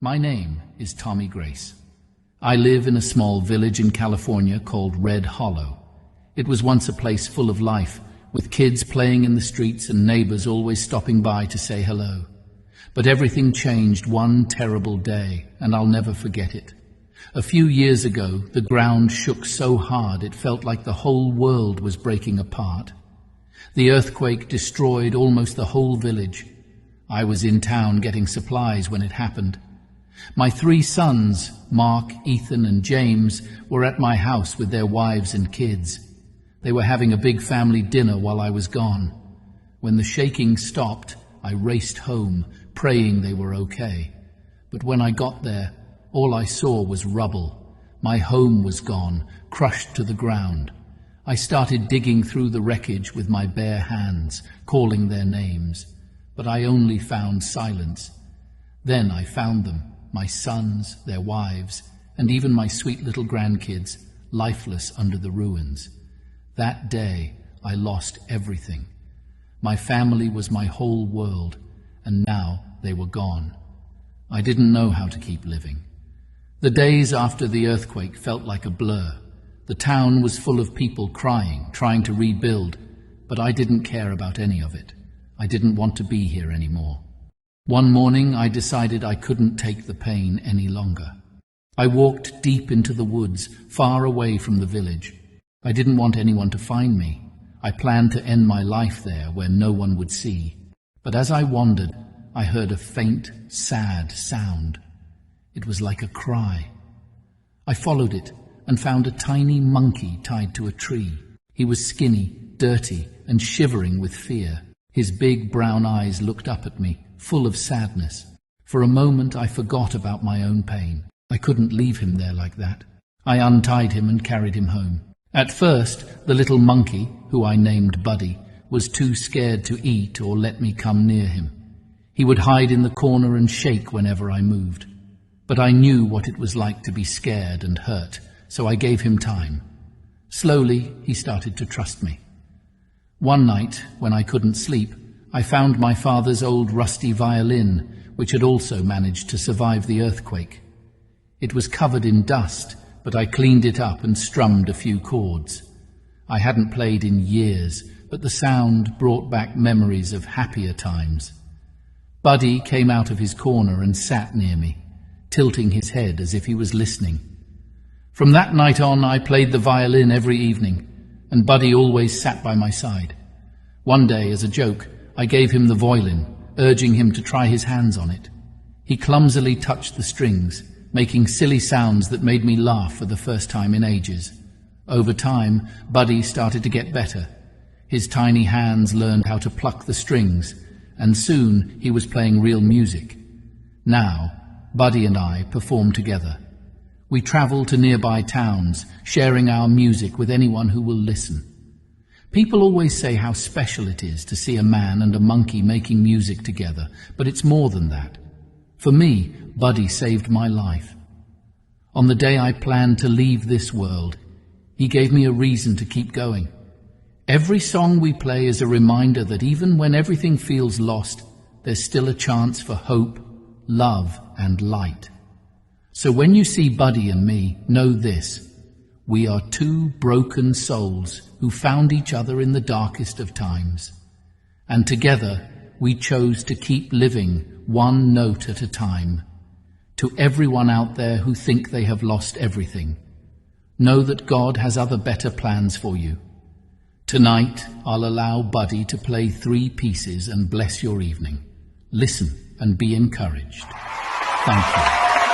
My name is Tommy Grace. I live in a small village in California called Red Hollow. It was once a place full of life, with kids playing in the streets and neighbors always stopping by to say hello. But everything changed one terrible day, and I'll never forget it. A few years ago, the ground shook so hard it felt like the whole world was breaking apart. The earthquake destroyed almost the whole village. I was in town getting supplies when it happened. My 3 sons, Mark, Ethan, and James, were at my house with their wives and kids. They were having a big family dinner while I was gone. When the shaking stopped, I raced home, praying they were okay. But when I got there, all I saw was rubble. My home was gone, crushed to the ground. I started digging through the wreckage with my bare hands, calling their names. But I only found silence. Then I found them, my sons, their wives, and even my sweet little grandkids, lifeless under the ruins. That day, I lost everything. My family was my whole world, and now they were gone. I didn't know how to keep living. The days after the earthquake felt like a blur. The town was full of people crying, trying to rebuild, but I didn't care about any of it. I didn't want to be here anymore. One morning, I decided I couldn't take the pain any longer. I walked deep into the woods, far away from the village. I didn't want anyone to find me. I planned to end my life there where no one would see. But as I wandered, I heard a faint, sad sound. It was like a cry. I followed it and found a tiny monkey tied to a tree. He was skinny, dirty, and shivering with fear. His big brown eyes looked up at me, full of sadness. For a moment I forgot about my own pain. I couldn't leave him there like that. I untied him and carried him home. At first, the little monkey, who I named Buddy, was too scared to eat or let me come near him. He would hide in the corner and shake whenever I moved. But I knew what it was like to be scared and hurt, so I gave him time. Slowly, he started to trust me. One night, when I couldn't sleep, I found my father's old rusty violin, which had also managed to survive the earthquake. It was covered in dust, but I cleaned it up and strummed a few chords. I hadn't played in years, but the sound brought back memories of happier times. Buddy came out of his corner and sat near me, tilting his head as if he was listening. From that night on, I played the violin every evening, and Buddy always sat by my side. One day, as a joke, I gave him the violin, urging him to try his hands on it. He clumsily touched the strings, making silly sounds that made me laugh for the first time in ages. Over time, Buddy started to get better. His tiny hands learned how to pluck the strings, and soon he was playing real music. Now, Buddy and I perform together. We travel to nearby towns, sharing our music with anyone who will listen. People always say how special it is to see a man and a monkey making music together, but it's more than that. For me, Buddy saved my life. On the day I planned to leave this world, he gave me a reason to keep going. Every song we play is a reminder that even when everything feels lost, there's still a chance for hope, love, and light. So when you see Buddy and me, know this: we are 2 broken souls who found each other in the darkest of times. And together, we chose to keep living one note at a time. To everyone out there who think they have lost everything, know that God has other better plans for you. Tonight, I'll allow Buddy to play 3 pieces and bless your evening. Listen and be encouraged. Thank you.